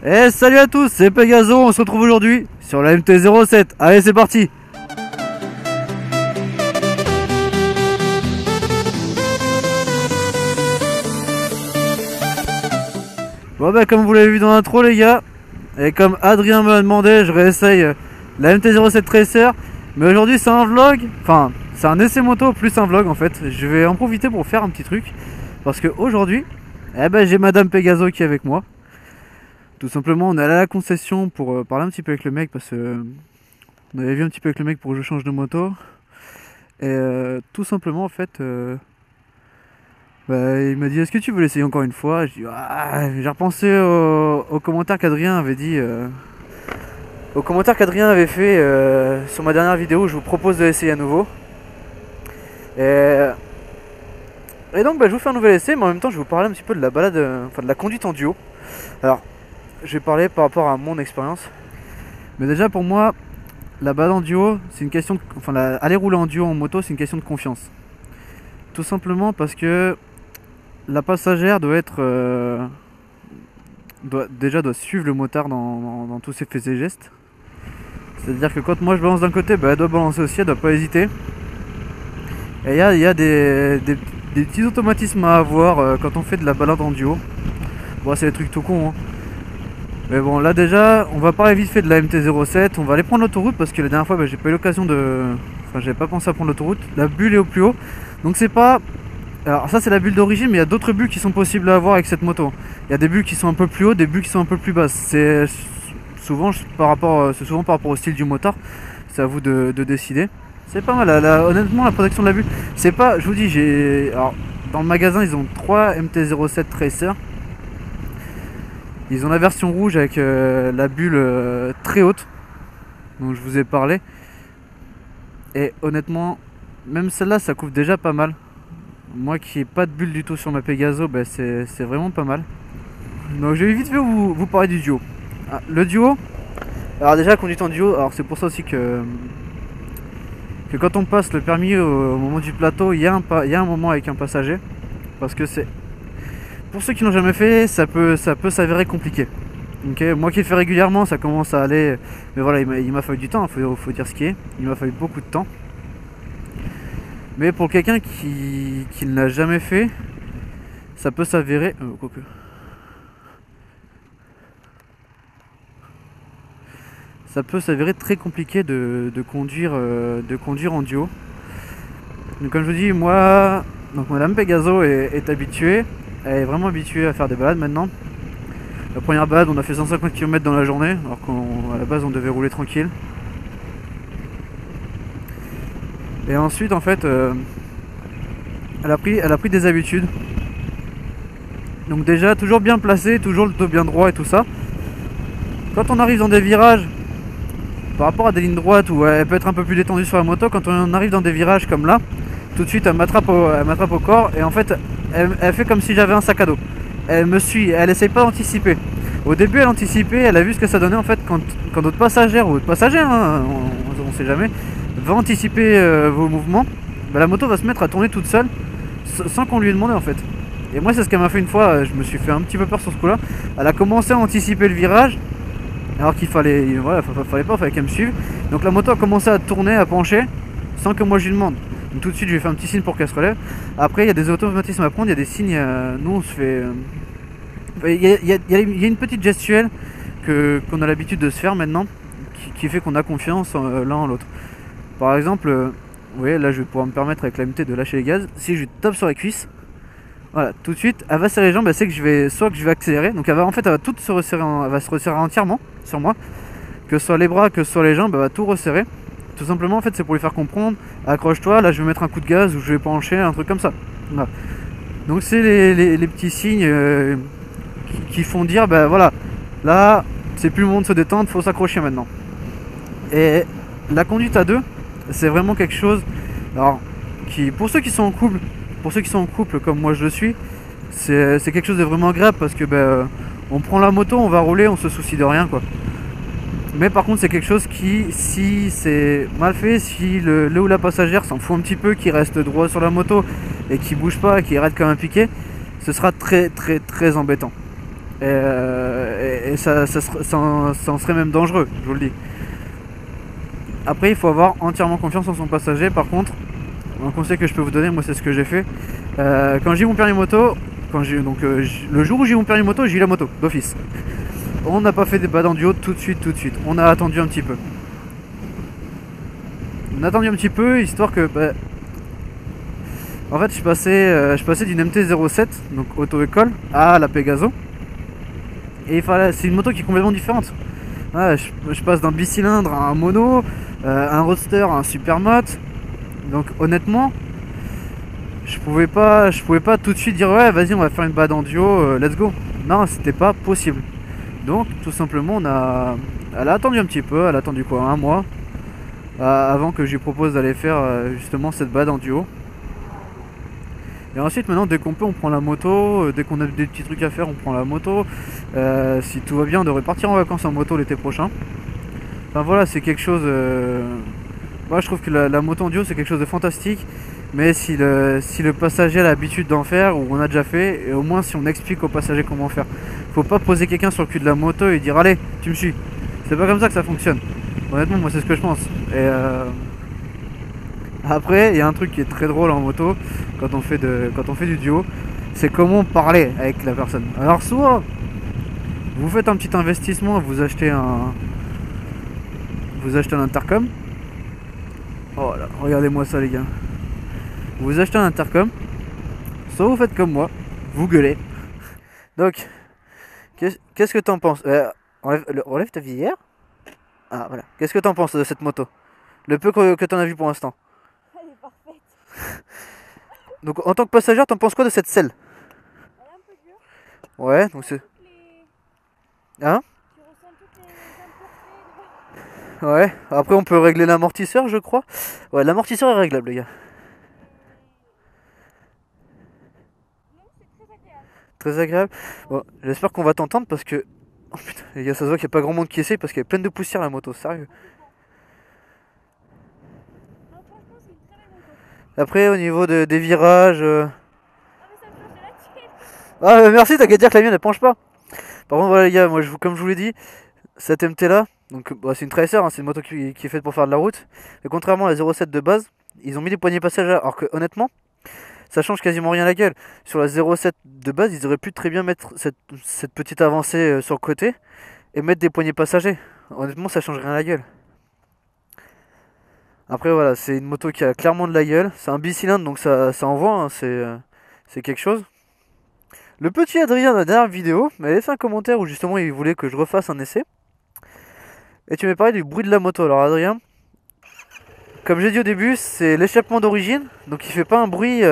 Et salut à tous, c'est Pegaso, on se retrouve aujourd'hui sur la MT-07. Allez, c'est parti. Bon bah comme vous l'avez vu dans l'intro les gars, et comme Adrien me l'a demandé, je réessaye la MT-07 Tracer. Mais aujourd'hui c'est un vlog, enfin c'est un essai moto plus un vlog en fait. Je vais en profiter pour faire un petit truc. Parce que aujourd'hui, j'ai Madame Pegaso qui est avec moi. Tout simplement on est allé à la concession pour parler un petit peu avec le mec. Parce que on avait vu un petit peu avec le mec pour que je change de moto. Et tout simplement en fait... il m'a dit est-ce que tu veux l'essayer encore une fois. Je dis j'ai repensé au commentaire qu'Adrien avait dit au commentaire qu'Adrien avait fait sur ma dernière vidéo. Je vous propose de l'essayer à nouveau et donc je vous fais un nouvel essai, mais en même temps je vais vous parler un petit peu de la balade, enfin de la conduite en duo. Alors je vais parler par rapport à mon expérience, mais déjà pour moi la balade en duo c'est une question aller rouler en duo en moto c'est une question de confiance. Tout simplement parce que la passagère doit être doit suivre le motard dans tous ses faits et gestes. C'est à dire que quand moi je balance d'un côté, elle doit balancer aussi, elle doit pas hésiter. Et il y a des petits automatismes à avoir quand on fait de la balade en duo. Bon, c'est des trucs tout con hein. Mais bon, là déjà on va parler vite fait de la MT-07. On va aller prendre l'autoroute parce que la dernière fois j'ai pas eu l'occasion de... j'avais pas pensé à prendre l'autoroute. La bulle est au plus haut, donc c'est pas... Alors ça c'est la bulle d'origine, mais il y a d'autres bulles qui sont possibles à avoir avec cette moto. Il y a des bulles qui sont un peu plus haut, des bulles qui sont un peu plus basses. C'est souvent par rapport au style du motard. C'est à vous de décider. C'est pas mal, honnêtement la protection de la bulle. C'est pas, je vous dis, alors dans le magasin ils ont 3 MT-07 Tracer. Ils ont la version rouge avec la bulle très haute, dont je vous ai parlé. Et honnêtement, même celle-là ça couvre déjà pas mal. Moi qui n'ai pas de bulle du tout sur ma Pegaso, c'est vraiment pas mal. Donc je vais vite fait vous parler du duo. Le duo, alors déjà conduite en duo, alors c'est pour ça aussi que quand on passe le permis au moment du plateau, il y a un moment avec un passager. Parce que c'est... Pour ceux qui n'ont jamais fait, ça peut s'avérer compliqué. Okay, moi qui le fais régulièrement, ça commence à aller... Mais voilà, il m'a fallu du temps, faut dire ce qui est. Il m'a fallu beaucoup de temps. Mais pour quelqu'un qui ne l'a jamais fait, ça peut s'avérer... ça peut s'avérer très compliqué de conduire en duo. Donc comme je vous dis, moi, donc Madame Pegaso est habituée. Elle est vraiment habituée à faire des balades maintenant. La première balade, on a fait 150 km dans la journée, alors qu'à la base on devait rouler tranquille. Et ensuite en fait elle a pris des habitudes. Donc déjà toujours bien placé, toujours le dos bien droit et tout ça. Quand on arrive dans des virages, par rapport à des lignes droites où elle peut être un peu plus détendue sur la moto, quand on arrive dans des virages comme là, tout de suite elle m'attrape au corps et en fait elle fait comme si j'avais un sac à dos. Elle me suit, elle essaye pas d'anticiper. Au début elle anticipait, elle a vu ce que ça donnait en fait quand d'autres passagères ou d'autres passagers, hein, on sait jamais, va anticiper vos mouvements, la moto va se mettre à tourner toute seule sans qu'on lui ait demandé en fait. Et moi c'est ce qu'elle m'a fait une fois, je me suis fait un petit peu peur sur ce coup là. Elle a commencé à anticiper le virage alors qu'il fallait, fallait qu'elle me suive. Donc la moto a commencé à tourner, à pencher sans que moi je lui demande. Donc tout de suite je lui ai fait un petit signe pour qu'elle se relève. Après il y a des automatismes à prendre, il y a des signes, nous on se fait... Il y a une petite gestuelle qu'on a l'habitude de se faire maintenant qui fait qu'on a confiance l'un en l'autre. Par exemple, vous voyez là je vais pouvoir me permettre avec la MT de lâcher les gaz. Si je lui tape sur la cuisse, voilà, tout de suite elle va serrer les jambes, elle sait que je vais accélérer. Donc elle va tout se resserrer, elle va se resserrer entièrement sur moi. Que ce soit les bras, que ce soit les jambes, elle va tout resserrer. Tout simplement en fait c'est pour lui faire comprendre, accroche-toi, là je vais mettre un coup de gaz ou je vais pencher, un truc comme ça. Voilà. Donc c'est les petits signes qui font dire voilà, là c'est plus le moment de se détendre, faut s'accrocher maintenant. Et la conduite à deux, c'est vraiment quelque chose, alors pour ceux qui sont en couple comme moi je le suis, c'est quelque chose de vraiment agréable parce que on prend la moto, on va rouler, on se soucie de rien quoi. Mais par contre c'est quelque chose qui, si c'est mal fait, si le ou la passagère s'en fout un petit peu, qui reste droit sur la moto et qui bouge pas, qui arrête comme un piquet, ce sera très embêtant. Et ça en serait même dangereux, je vous le dis. Après, il faut avoir entièrement confiance en son passager. Par contre, un conseil que je peux vous donner, moi c'est ce que j'ai fait. Quand j'ai eu mon permis moto, le jour où j'ai eu mon permis moto, j'ai eu la moto d'office. On n'a pas fait des bas en duo tout de suite. On a attendu un petit peu. On a attendu un petit peu, histoire que... en fait, je passais d'une MT-07, donc auto-école, à la Pegaso. Et c'est une moto qui est complètement différente. Ouais, je passe d'un bicylindre à un mono, un roadster à un supermoto. Donc honnêtement, je pouvais pas tout de suite dire ouais vas-y on va faire une bad en duo, let's go. Non, c'était pas possible. Donc tout simplement elle a attendu un petit peu, elle a attendu quoi, un mois avant que je lui propose d'aller faire justement cette bad en duo. Et ensuite maintenant dès qu'on peut on prend la moto, dès qu'on a des petits trucs à faire on prend la moto. Si tout va bien on devrait partir en vacances en moto l'été prochain. Enfin voilà, c'est quelque chose... moi je trouve que la moto en duo c'est quelque chose de fantastique. Mais si le passager a l'habitude d'en faire, ou on a déjà fait, et au moins si on explique au passager comment faire. Faut pas poser quelqu'un sur le cul de la moto et dire allez, tu me suis. C'est pas comme ça que ça fonctionne. Honnêtement, moi c'est ce que je pense. Et après, il y a un truc qui est très drôle en moto quand on fait du duo, c'est comment parler avec la personne. Alors soit vous faites un petit investissement, vous achetez un intercom. Oh là, regardez-moi ça les gars. Vous achetez un intercom, soit vous faites comme moi, vous gueulez. Donc, qu'est-ce que t'en penses? Relève ta visière. Ah voilà. Qu'est-ce que t'en penses de cette moto? Le peu que t'en as vu pour l'instant. Elle est parfaite. Donc en tant que passager, t'en penses quoi de cette selle? Elle est un peu dure. Ouais, donc c'est... Hein? Tu ressens toutes les impuretés. Ouais, après on peut régler l'amortisseur je crois. Ouais, l'amortisseur est réglable les gars. Non, c'est très agréable. Très agréable. Bon, j'espère qu'on va t'entendre parce que... Oh putain, les gars, ça se voit qu'il n'y a pas grand monde qui essaie parce qu'elle est pleine de poussière la moto, sérieux. Non, franchement, c'est une très belle moto. Après, au niveau des virages... Ah, mais ça me change de la tienne. Ah, merci, t'as qu'à dire que la mienne elle penche pas. Par contre, voilà les gars, moi comme je vous l'ai dit, cette MT là, donc c'est une Tracer, hein, c'est une moto qui est faite pour faire de la route. Mais contrairement à la 07 de base, ils ont mis des poignées passagères. Alors que honnêtement, ça change quasiment rien à la gueule. Sur la 07 de base, ils auraient pu très bien mettre cette petite avancée sur le côté et mettre des poignées passagers. Honnêtement, ça change rien à la gueule. Après voilà, c'est une moto qui a clairement de la gueule. C'est un bicylindre donc ça envoie, hein, c'est quelque chose. Le petit Adrien de la dernière vidéo m'a laissé un commentaire où justement il voulait que je refasse un essai. Et tu m'as parlé du bruit de la moto. Alors Adrien, comme j'ai dit au début, c'est l'échappement d'origine, donc il fait pas un bruit...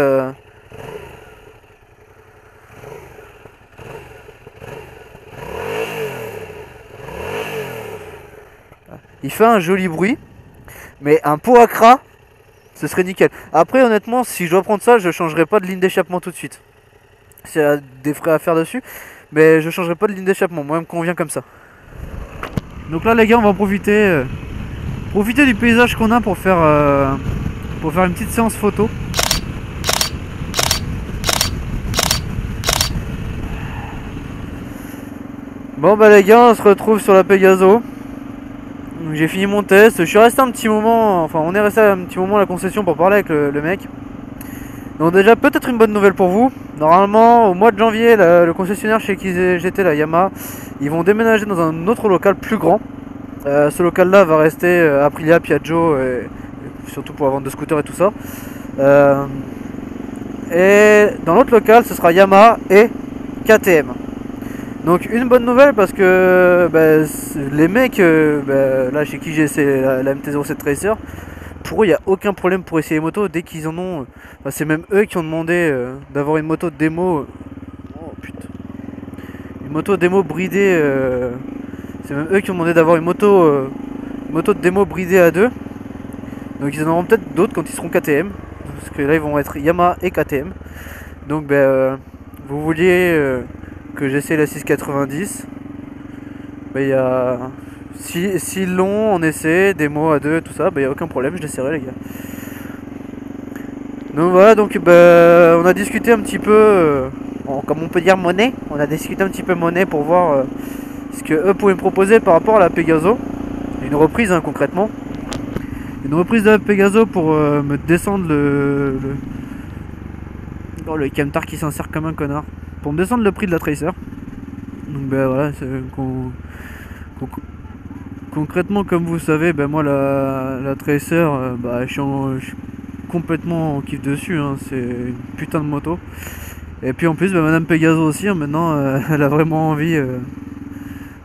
Il fait un joli bruit, mais un pot à cras, ce serait nickel. Après honnêtement, si je dois prendre ça, je changerai pas de ligne d'échappement tout de suite. S'il y a des frais à faire dessus, mais je changerai pas de ligne d'échappement, moi il me convient comme ça. Donc là les gars, on va en profiter, du paysage qu'on a pour faire une petite séance photo. Bon bah les gars, on se retrouve sur la Pegaso. J'ai fini mon test, je suis resté un petit moment, enfin on est resté un petit moment à la concession pour parler avec le mec. Donc déjà peut-être une bonne nouvelle pour vous. Normalement au mois de janvier, le concessionnaire chez qui j'étais, la Yamaha, ils vont déménager dans un autre local plus grand. Ce local là va rester Aprilia, Piaggio, et surtout pour la vente de scooters et tout ça. Et dans l'autre local ce sera Yamaha et KTM. Donc une bonne nouvelle parce que les mecs là chez qui j'ai essayé la MT-07 Tracer, pour eux il n'y a aucun problème pour essayer les motos dès qu'ils en ont. C'est même eux qui ont demandé d'avoir une moto démo. Oh putain. Une moto démo bridée. C'est même eux qui ont demandé d'avoir une moto de démo bridée à deux. Donc ils en auront peut-être d'autres quand ils seront KTM. Parce que là ils vont être Yamaha et KTM. Donc vous vouliez que j'essaie la 690. Il y a... S'ils l'ont en essai, démo à deux, tout ça, il n'y a aucun problème, je l'essaierai les gars. Donc voilà, donc on a discuté un petit peu comme on peut dire monnaie, on a discuté un petit peu monnaie pour voir ce que eux pouvaient me proposer par rapport à la Pegaso. Une reprise hein, concrètement. Une reprise de la Pegaso pour me descendre Oh, le camtar qui s'insère comme un connard. Pour me descendre le prix de la Tracer. Donc ben voilà, concrètement comme vous savez, ben moi la Tracer, bah, je suis complètement en kiff dessus, hein. C'est une putain de moto. Et puis en plus, ben, Madame Pegaso aussi, hein, maintenant elle a vraiment envie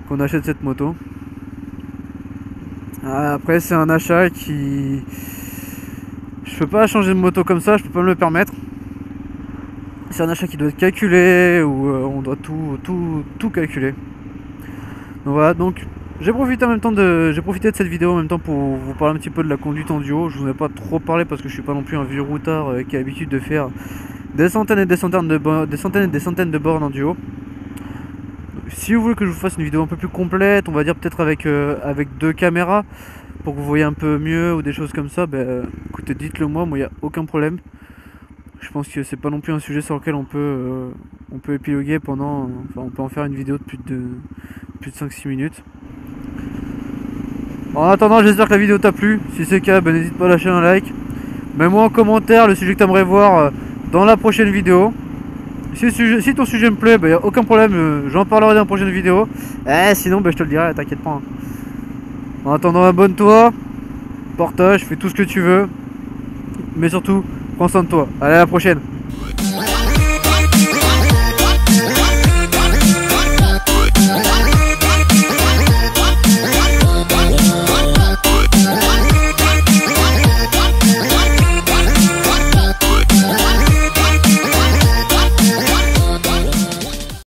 qu'on achète cette moto. Après c'est un achat qui... Je peux pas changer de moto comme ça, je peux pas me le permettre. C'est un achat qui doit être calculé, où on doit tout calculer. Donc voilà, donc j'ai profité de cette vidéo en même temps pour vous parler un petit peu de la conduite en duo. Je vous ai pas trop parlé parce que je suis pas non plus un vieux routard qui a l'habitude de faire des centaines et des centaines de bornes en duo. Si vous voulez que je vous fasse une vidéo un peu plus complète, on va dire peut-être avec 2 caméras pour que vous voyez un peu mieux ou des choses comme ça, ben écoutez, dites-le moi, il n'y a aucun problème. Je pense que c'est pas non plus un sujet sur lequel on peut épiloguer pendant... Enfin, on peut en faire une vidéo de plus de 5-6 minutes. En attendant, j'espère que la vidéo t'a plu. Si c'est le cas, ben, n'hésite pas à lâcher un like. Mets-moi en commentaire le sujet que tu aimerais voir dans la prochaine vidéo. Si ton sujet me plaît, ben, y a aucun problème, j'en parlerai dans la prochaine vidéo. Sinon, ben, je te le dirai, t'inquiète pas. En attendant, abonne-toi, partage, fais tout ce que tu veux. Mais surtout, prends soin de toi. Allez, à la prochaine.